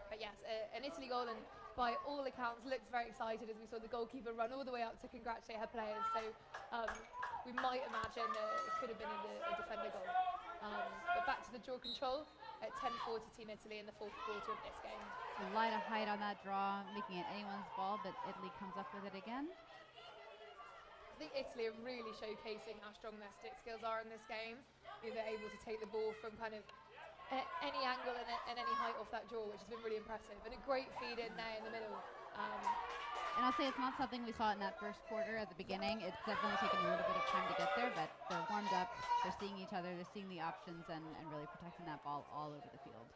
But yes, an Italy goal, and by all accounts looks very excited as we saw the goalkeeper run all the way up to congratulate her players. So we might imagine that it could have been a defender goal. But back to the draw control at 10-4 to Team Italy in the fourth quarter of this game. A lot of height on that draw, making it anyone's ball, but Italy comes up with it again. I think Italy are really showcasing how strong their stick skills are in this game. They're able to take the ball from kind of any angle and any height off that draw, which has been really impressive. And a great feed in there in the middle. And I'll say it's not something we saw in that first quarter at the beginning. It's definitely taken a little bit of time to get there, but they're warmed up, they're seeing each other, they're seeing the options, and really protecting that ball all over the field.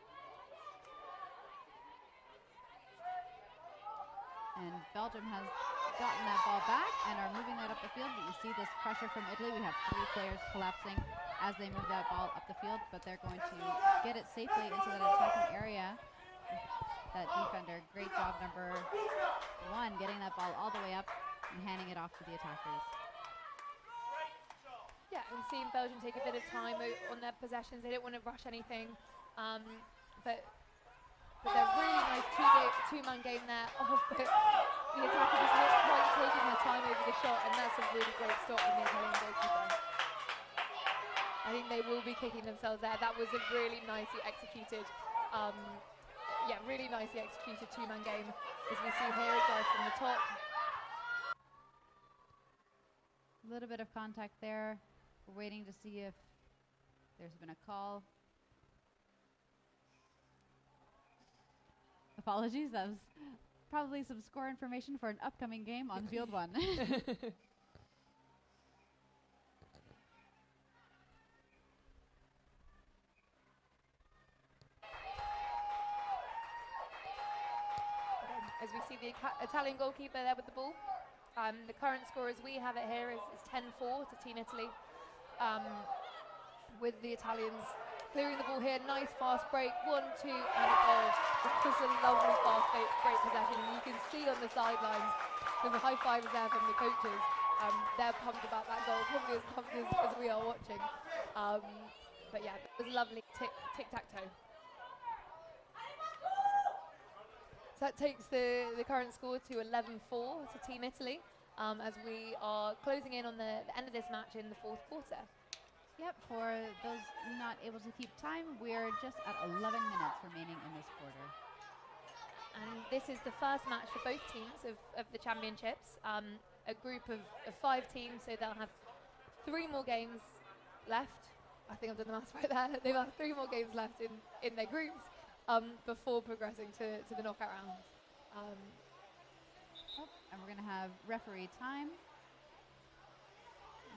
And Belgium has gotten that ball back and are moving that up the field, but you see this pressure from Italy. We have 3 players collapsing as they move that ball up the field, but they're going to get it safely into that attacking area. That defender, great job, number 1, getting that ball all the way up and handing it off to the attackers. Yeah, and seeing Belgium take a bit of time on their possessions. They don't want to rush anything, but they're really nice two-man game there. The attacker is not quite taking their time over the shot, and that's a really great stop from the Italian goalkeeper. I think they will be kicking themselves there. That was a really nicely executed, really nicely executed two-man game. As we see here, a drive from the top. A little bit of contact there. We're waiting to see if there's been a call. Apologies, that was probably some score information for an upcoming game on Field 1. As we see the Italian goalkeeper there with the ball. The current score as we have it here is 10-4 to Team Italy. With the Italians clearing the ball here, nice fast break, 1-2 and a goal. Just a lovely fast break possession, and you can see on the sidelines, there's a high five there from the coaches. They're pumped about that goal, probably as pumped as we are watching. But yeah, it was a lovely tic-tac-toe. So that takes the current score to 11-4 to Team Italy, as we are closing in on the end of this match in the fourth quarter. Yep, for those not able to keep time, we're just at 11 minutes remaining in this quarter. And this is the first match for both teams of the championships. A group of 5 teams, so they'll have 3 more games left. I think I've done the maths right there. They'll have 3 more games left in their groups before progressing to the knockout rounds. And we're going to have referee time.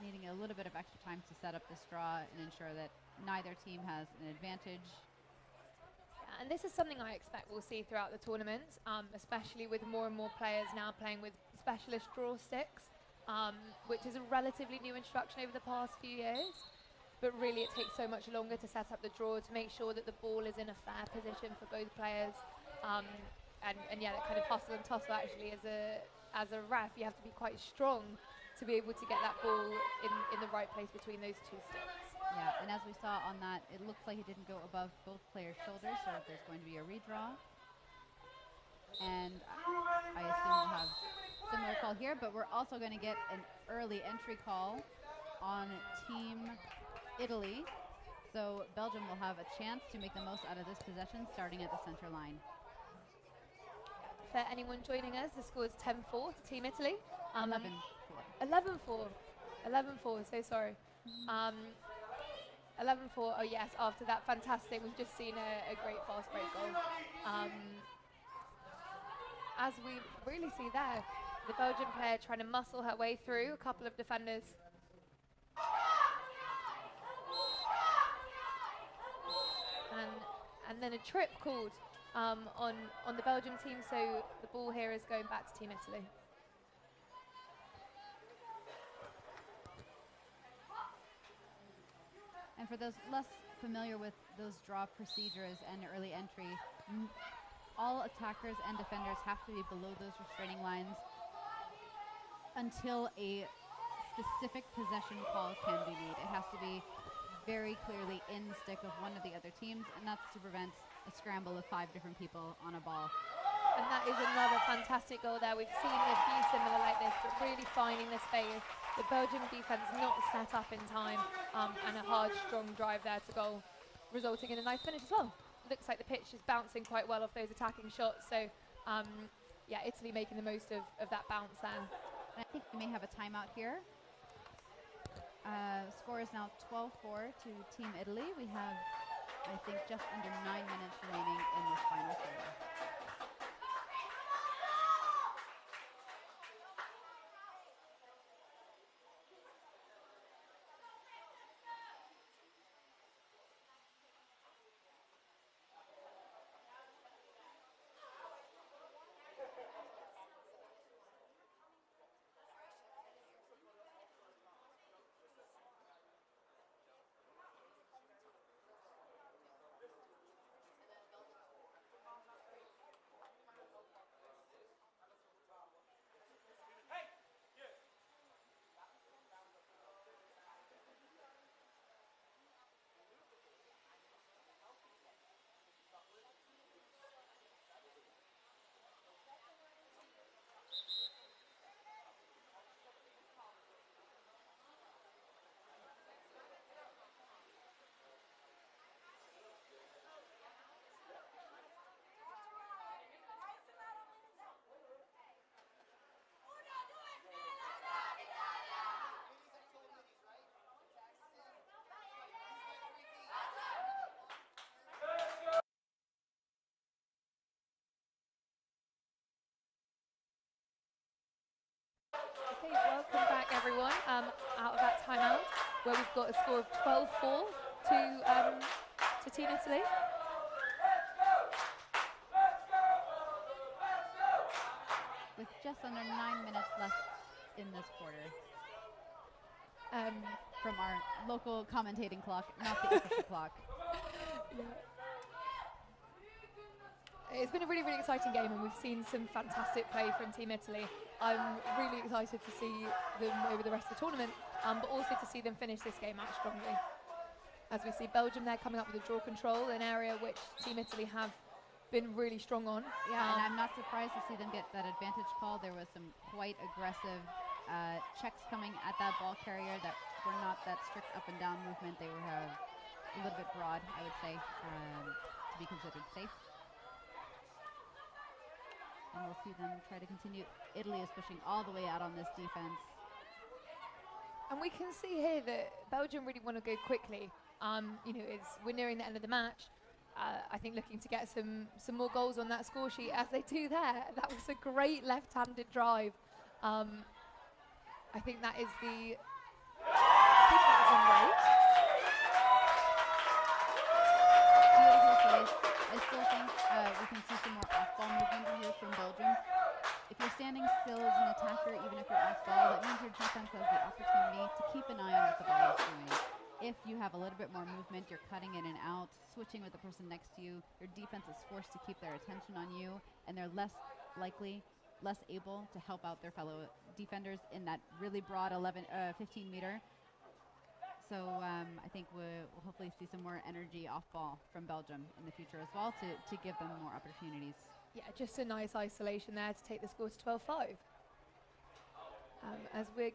Needing a little bit of extra time to set up this draw and ensure that neither team has an advantage. And this is something I expect we'll see throughout the tournament, especially with more and more players now playing with specialist draw sticks, which is a relatively new introduction over the past few years. But really it takes so much longer to set up the draw to make sure that the ball is in a fair position for both players. And yeah, that kind of hustle and tussle actually as a ref, you have to be quite strong to be able to get that ball in the right place between those 2 sticks. Yeah, and as we saw on that, it looks like it didn't go above both players' shoulders, so there's going to be a redraw. And I assume we'll have similar call here, but we're also going to get an early entry call on Team Italy. So Belgium will have a chance to make the most out of this possession starting at the center line. for anyone joining us. The score is 10-4 to Team Italy. 11-4. 11-4. 11-4, so sorry. 11-4, oh yes, after that fantastic, we've just seen a great fast break goal. As we really see there, the Belgian player trying to muscle her way through a couple of defenders. And then a trip called on the Belgium team, so the ball here is going back to Team Italy. And for those less familiar with those draw procedures and early entry, all attackers and defenders have to be below those restraining lines until a specific possession call can be made. It has to be very clearly in the stick of one of the other teams, and that's to prevent a scramble of 5 different people on a ball. And that is another fantastic goal there. We've seen a few similar like this, but really finding the space. The Belgian defence not set up in time, and a hard, strong drive there to goal, resulting in a nice finish as well. Looks like the pitch is bouncing quite well off those attacking shots, so yeah, Italy making the most of that bounce there. And I think we may have a timeout here. Score is now 12-4 to Team Italy. We have, I think, just under 9 minutes remaining in this final quarter. Okay, welcome back everyone, out of that timeout, where we've got a score of 12-4 to Team Italy. With just under 9 minutes left in this quarter. From our local commentating clock, not the official clock. Yeah. It's been a really, really exciting game, and we've seen some fantastic play from Team Italy. I'm really excited to see them over the rest of the tournament, but also to see them finish this game out strongly. As we see Belgium there coming up with a draw control, an area which Team Italy have been really strong on. Yeah, and I'm not surprised to see them get that advantage call. There was some quite aggressive checks coming at that ball carrier that were not that strict up and down movement. They were a little bit broad, I would say, to be considered safe. And we'll see them try to continue. Italy is pushing all the way out on this defense. And we can see here that Belgium really want to go quickly. You know, we're nearing the end of the match. I think looking to get some more goals on that score sheet, as they do there. That was a great left-handed drive. I think that is the... I think that was on right. I still think we can see some more off-ball movement here from Belgium. If you're standing still as an attacker, even if you're off-ball, that means your defense has the opportunity to keep an eye on what the ball is doing. If you have a little bit more movement, you're cutting in and out, switching with the person next to you, your defense is forced to keep their attention on you, and they're less able to help out their fellow defenders in that really broad 15 meter. So I think we'll hopefully see some more energy off ball from Belgium in the future as well to give them more opportunities. Yeah, just a nice isolation there to take the score to 12-5. As we're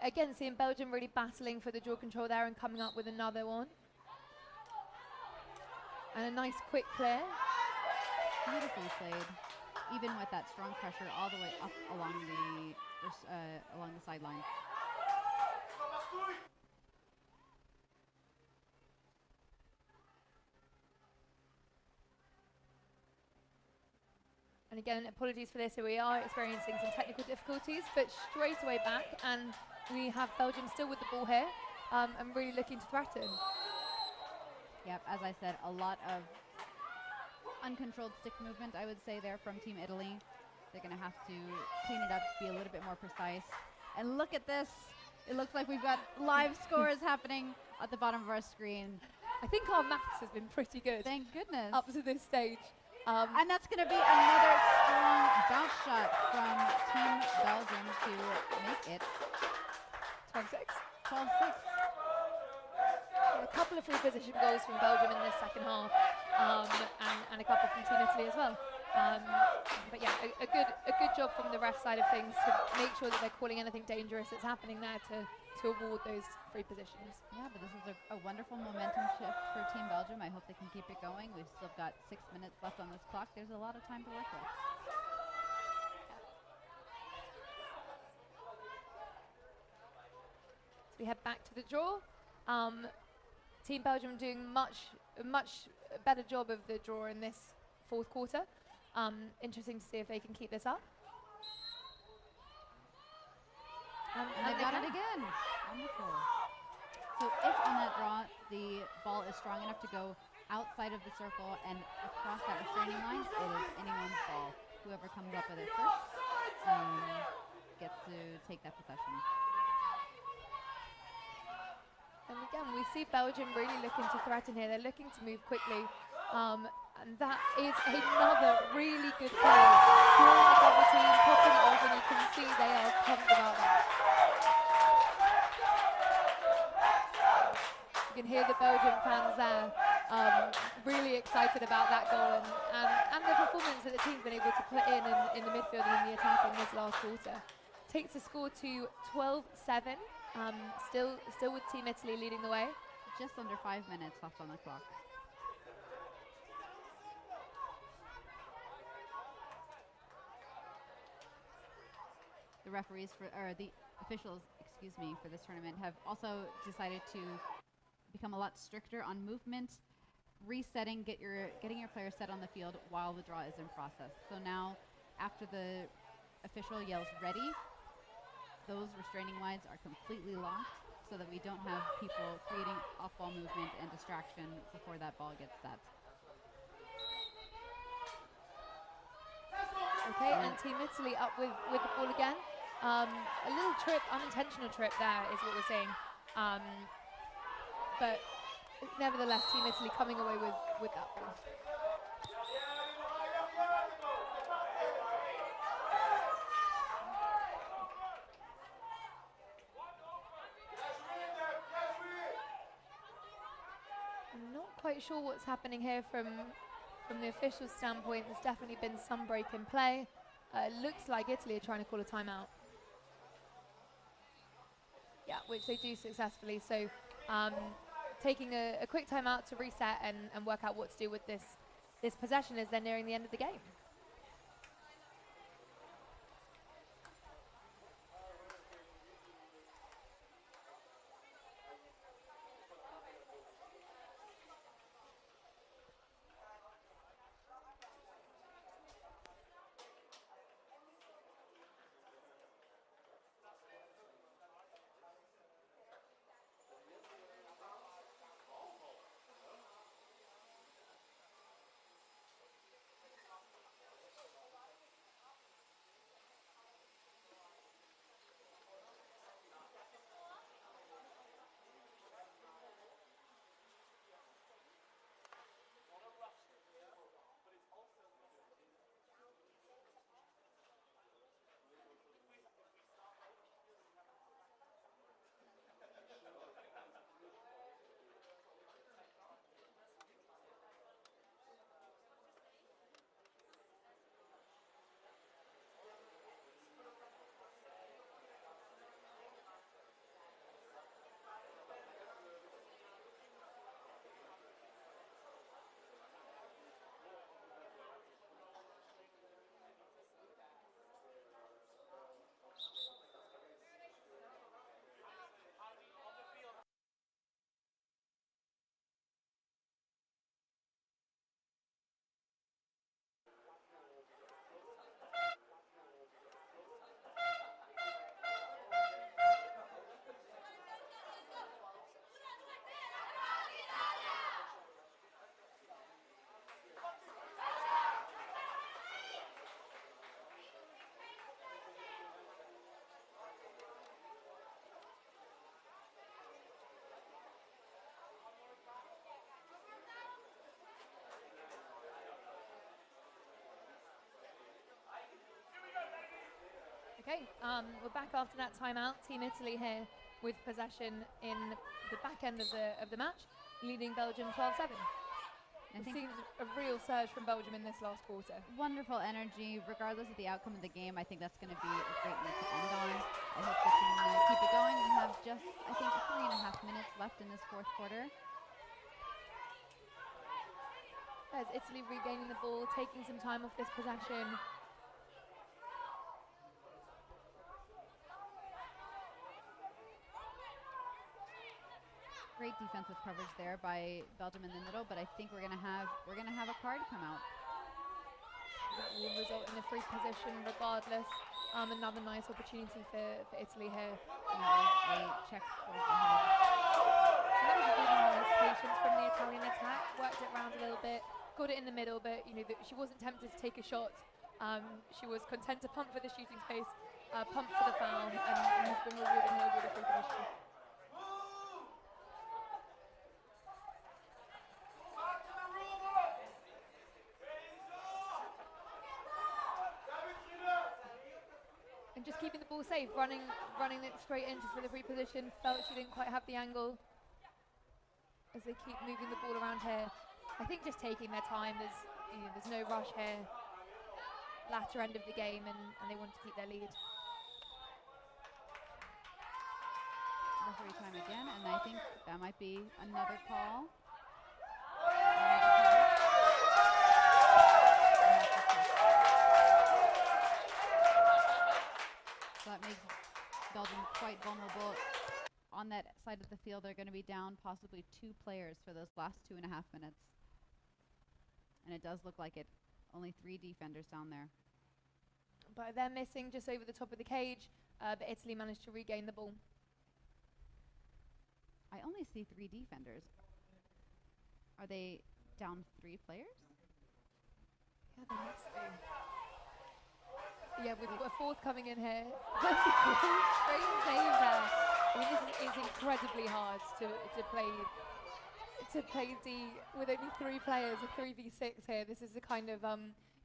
again seeing Belgium really battling for the draw control there and coming up with another one. And a nice quick clear. Beautifully played. even with that strong pressure all the way up along the sideline. And again, apologies for this, so we are experiencing some technical difficulties, but straight away back, and we have Belgium still with the ball here, and really looking to threaten. Yep, as I said, a lot of uncontrolled stick movement, I would say, there from Team Italy. They're going to have to clean it up, be a little bit more precise. And look at this. It looks like we've got live scores happening at the bottom of our screen. I think our maths has been pretty good. Thank goodness. Up to this stage. And that's going to be another strong bounce shot from Team Belgium to make it 12-6. 12-6. A couple of free position goals from Belgium in this second half, and a couple from Team Italy as well. But yeah, a good job from the ref side of things to make sure that they're calling anything dangerous that's happening there to award those free positions. Yeah, but this is a wonderful momentum shift for Team Belgium. I hope they can keep it going. We've still got 6 minutes left on this clock. There's a lot of time to work with. So we head back to the draw. Team Belgium doing a much better job of the draw in this fourth quarter. Interesting to see if they can keep this up. And they got it again. Wonderful. So if on that draw the ball is strong enough to go outside of the circle and across that restraining line, it is anyone's ball. Whoever comes up with it first gets to take that possession. And again, we see Belgium really looking to threaten here. They're looking to move quickly. And that is another really good play. Drawing the double team, popping it off, and you can see they are pumped about that. You can hear the Belgian fans there, really excited about that goal and the performance that the team's been able to put in the midfield and in the attack in this last quarter. Takes the score to 12-7. Still with Team Italy leading the way. Just under 5 minutes left on the clock. The referees the officials, for this tournament have also decided to become a lot stricter on movement, resetting, getting your players set on the field while the draw is in process. So now, after the official yells ready, those restraining lines are completely locked so that we don't have people creating off-ball movement and distraction before that ball gets set. Okay, and Team Italy up with the ball again. A little trip, unintentional trip there is what we're seeing. But nevertheless, Team Italy coming away with that ball. I'm not quite sure what's happening here from the official standpoint. There's definitely been some break in play. It looks like Italy are trying to call a timeout. Yeah, which they do successfully. So taking a quick timeout to reset and work out what to do with this possession as they're nearing the end of the game. Okay, we're back after that timeout. Team Italy here with possession in the back end of the match, leading Belgium 12-7. It seems a real surge from Belgium in this last quarter. Wonderful energy, regardless of the outcome of the game. I think that's going to be a great note to end on. I hope they can keep it going. We have just, I think, 3.5 minutes left in this fourth quarter. There's Italy regaining the ball, taking some time off this possession. Great defensive coverage there by Belgium in the middle, but I think we're gonna have a card come out. That will result in a free position regardless. Another nice opportunity for Italy here. And that was a check towards the head. That was really nice patience from the Italian attack. Worked it around a little bit, got it in the middle, but she wasn't tempted to take a shot. She was content to pump for the shooting space, pump for the foul, and has been rewarded her with a free position. And just keeping the ball safe, running it straight into for the free position. Felt she didn't quite have the angle as they keep moving the ball around here. I think just taking their time. There's no rush here. Latter end of the game, and they want to keep their lead. Referee time again, and I think that might be another call. So that makes Belgium quite vulnerable. On that side of the field, they're going to be down possibly 2 players for those last 2.5 minutes. And it does look like it. Only 3 defenders down there. But they're missing just over the top of the cage, but Italy managed to regain the ball. I only see 3 defenders. Are they down 3 players? Yeah, they must be. Yeah, with a fourth coming in here. Great save there. I mean, this is incredibly hard to play D with only 3 players, a 3v6 here. This is the kind of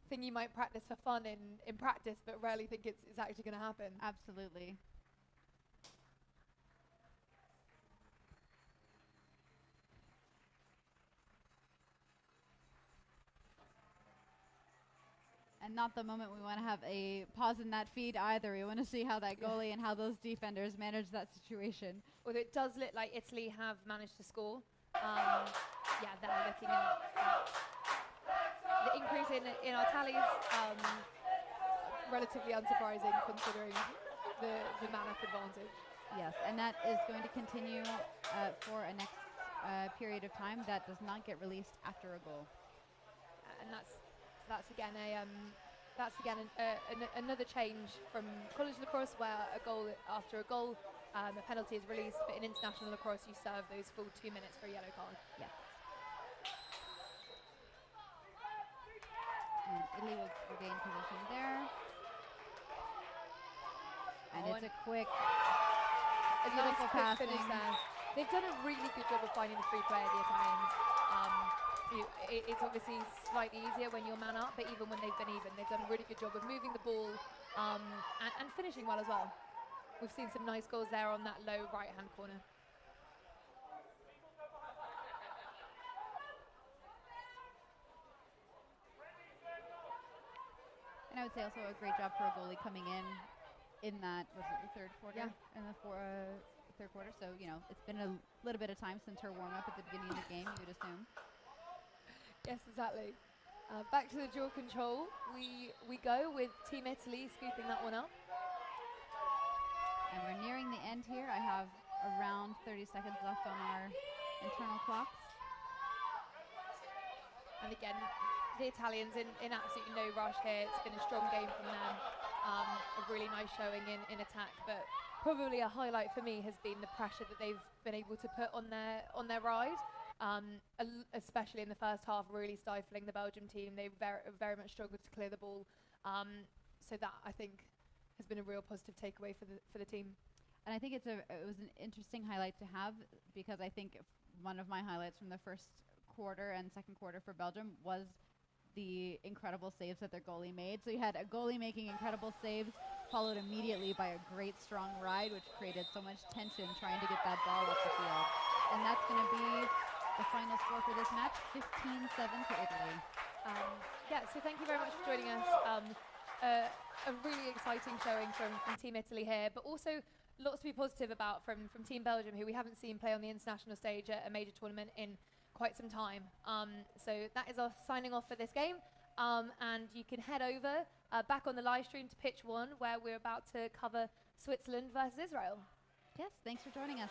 thing you might practice for fun in practice, but rarely think it's actually going to happen. Absolutely. And not the moment we want to have a pause in that feed either. We want to see how that goalie and how those defenders manage that situation. Although it does look like Italy have managed to score. Yeah, they're looking at the increase in our tallies. Relatively unsurprising considering the man-up advantage. Yes, and that is going to continue for a next period of time that does not get released after a goal. And that's again another change from college lacrosse, where after a goal, a penalty is released, but in international lacrosse you serve those full 2 minutes for a yellow card. Yeah. And Italy will regain position there. And it's a quick, beautiful passing. Finish there. They've done a really good job of finding the free player, the Italians. It's obviously slightly easier when you're man up, but even when they've been even, they've done a really good job of moving the ball and finishing well as well. We've seen some nice goals there on that low right-hand corner. And I would say also a great job for a goalie coming in that, was it the third quarter? Yeah. In the third quarter. So, it's been a little bit of time since her warm-up at the beginning of the game, you would assume. Yes, exactly. Back to the draw control. We go with Team Italy scooping that one up. And we're nearing the end here. I have around 30 seconds left on our internal clocks. And again, the Italians in absolutely no rush here. It's been a strong game from them. A really nice showing in attack, but probably a highlight for me has been the pressure that they've been able to put on their ride. Especially in the first half, really stifling the Belgium team. They very much struggled to clear the ball. So that, I think, has been a real positive takeaway for the team. And I think it was an interesting highlight to have, because I think one of my highlights from the first quarter and second quarter for Belgium was the incredible saves that their goalie made. So you had a goalie making incredible saves, followed immediately by a great strong ride, which created so much tension trying to get that ball up the field. And that's going to be the final score for this match, 15-7 to Italy. Yeah, so thank you very much for joining us. A really exciting showing from Team Italy here, but also lots to be positive about from Team Belgium, who we haven't seen play on the international stage at a major tournament in quite some time. So that is our signing off for this game. And you can head over back on the live stream to pitch 1, where we're about to cover Switzerland versus Israel. Yes, thanks for joining us.